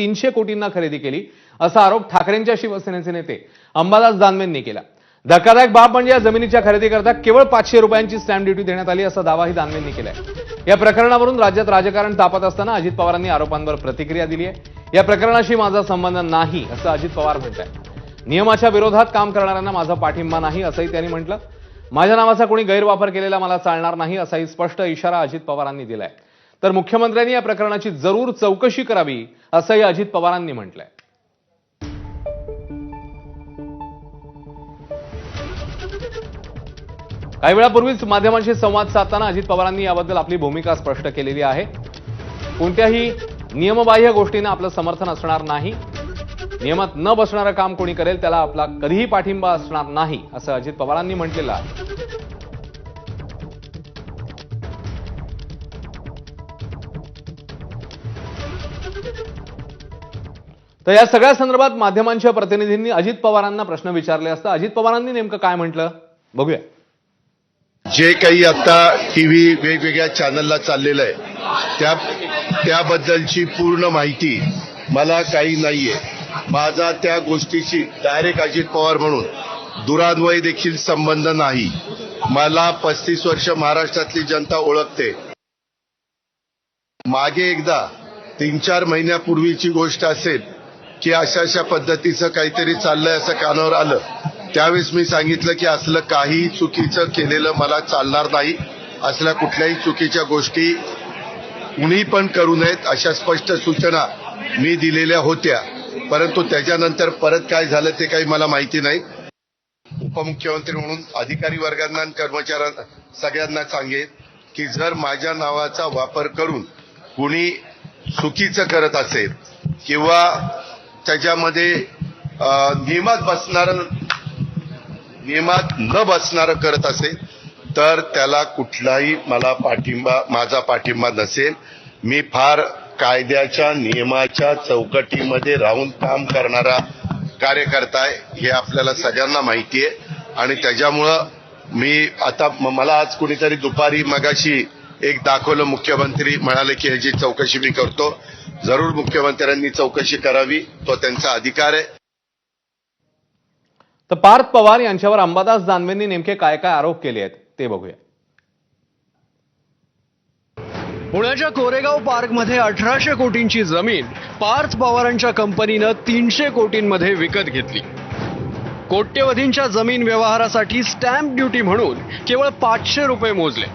300 कोटींना खरेदी केली असा आरोप ठाकरेंच्या शिवसेनेचे नेते अंबादास दानवेंनी केला। धक्कादायक बाब म्हणजे या जमिनीच्या खरेदीकरता केवळ 500 रुपयांची स्टॅम्प ड्युटी देण्यात आली असा दावाही दानवेंनी केलाय। या प्रकरणावरून राज्यात राजकारण तापत असताना अजित पवारांनी आरोपांवर प्रतिक्रिया दिली आहे। या प्रकरणाशी माझा संबंध नाही असं अजित पवार म्हणतात। नियमाच्या विरोधात काम करणाऱ्यांना माझा पाठिंबा नाही असंही त्यांनी म्हटलं। माझ्या नावाचा कोणी गैरवापर केलेला मला चालणार नाही असाही स्पष्ट इशारा अजित पवारांनी दिलाय। तर मुख्यमंत्र्यांनी या प्रकरणाची जरूर चौकशी करावी असंही अजित पवारांनी म्हटलंय। काही वेळापूर्वीच माध्यमांशी संवाद साधताना अजित पवारांनी याबद्दल आपली भूमिका स्पष्ट केलेली आहे। कोणत्याही नियमबाह्य गोष्टींना आपलं समर्थन असणार नाही। नियमात न बसणारं काम कोणी करेल त्याला आपला कधीही पाठिंबा असणार नाही असं अजित पवारांनी म्हटलेलं आहे। तर या सगळ्या संदर्भात माध्यमांच्या प्रतिनिधींनी अजित पवारांना प्रश्न विचारले असता अजित पवारांनी नेमकं काय म्हटलं बघूया। जे काही आता टीव्ही वेगवेगळ्या चॅनलला चाललेलं आहे त्याबद्दलची पूर्ण माहिती मला काही नाहीये। माझा त्या गोष्टीशी डायरेक्ट अजित पवार म्हणून दुरान्वयी देखील संबंध नाही। मला 35 वर्ष महाराष्ट्रातली जनता ओळखते। मागे एकदा 3-4 महिन्यापूर्वीची गोष्ट असेल की अशा पद्धतीचं काहीतरी चाललंय असं कानावर आलं, त्यावेळेस मी सांगितलं की असलं काही चुकीचं केलेलं मला चालणार नाही। असल्या कुठल्याही चुकीच्या गोष्टी कुणी पण करू नयेत अशा स्पष्ट सूचना मी दिलेल्या होत्या। परंतु त्याच्यानंतर परत काय झालं ते काही मला माहिती नाही। उपमुख्यमंत्री म्हणून अधिकारी वर्गांना आणि कर्मचाऱ्यांना सगळ्यांना सांगेन की जर माझ्या नावाचा वापर करून कुणी चुकीचं करत असेल किंवा त्याच्यामध्ये नियमात न बसणारं करत असेल तर त्याला कुठलाही माझा पाठिंबा नसेल। मी फार कायद्याच्या नियमाच्या चौकटीमध्ये राहून काम करणारा कार्यकर्ता आहे हे आपल्याला सगळ्यांना माहिती आहे। आणि त्याच्यामुळं मी आता मला आज कुणीतरी दुपारी मगाशी एक दाखवलं, मुख्यमंत्री म्हणाले की ह्याची चौकशी मी करतो। जरूर मुख्यमंत्र्यांनी चौकशी करावी, तो त्यांचा अधिकार आहे। तर पार्थ पवार यांच्यावर अंबादास दानवेंनी नेमके काय काय आरोप केले आहेत ते बघूया। पुण्याच्या कोरेगाव पार्कमध्ये 1800 कोटींची जमीन पार्थ पवारांच्या कंपनीनं 300 कोटींमध्ये विकत घेतली। कोट्यवधींच्या जमीन व्यवहारासाठी स्टॅम्प ड्युटी म्हणून केवळ 500 रुपये मोजले।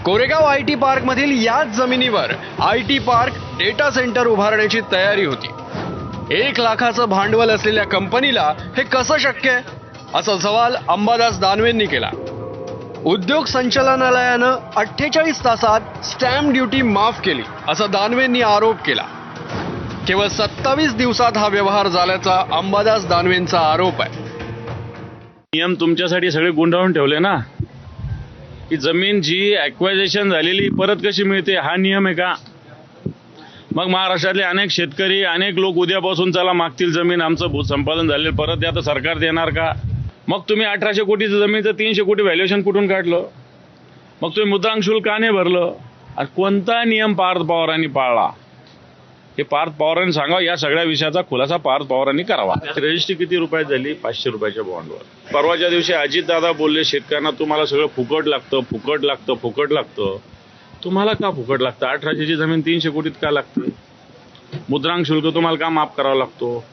कोरेगाव आयटी पार्कमधील याच जमिनीवर आयटी पार्क डेटा सेंटर उभारण्याची तयारी होती। 1 लाखाचं भांडवल असलेल्या कंपनीला हे कसं शक्य आहे असा सवाल अंबादास दानवेंनी केला। उद्योग संचालनालयानं 48 तासात स्टॅम्प ड्युटी माफ केली असा दानवेंनी आरोप केला। केवळ 27 दिवसात हा व्यवहार झाल्याचा अंबादास दानवेंचा आरोप आहे। नियम तुमच्यासाठी सगळे गुंडाळून ठेवले ना, की जमीन जी ॲक्वायझेशन झालेली परत कशी मिळते हा नियम आहे का? मग महाराष्ट्रातले अनेक शेतकरी अनेक लोक उद्यापासून चला मागतील जमीन आमचं भूसंपादन झालेलं परत द्या, तर सरकार देणार का? मग तुम्ही 1800 कोटीचं जमीनचं 300 कोटी व्हॅल्युएशन कुठून काढलं? मग तुम्ही मुद्रांक शुल्क का नाही भरलं? आणि कोणता नियम पार्थ पवारांनी पाळला हे पार्थ पवारांनी सांगा। या सगळ्या विषयाचा खुलासा पार्थ पवारांनी करावा। रजिस्ट्री किती रुपयात झाली? 500 रुपयाच्या बॉन्डवर। परवाच्या दिवशी अजितदादा बोलले शेतकऱ्यांना तुम्हाला सगळं फुकट लागतं। तुम्हाला का फुकट लागतं? 1800ची जमीन 300 कोटीत का लागते? मुद्रांक शुल्क तुम्हाला का माफ करावा लागतो?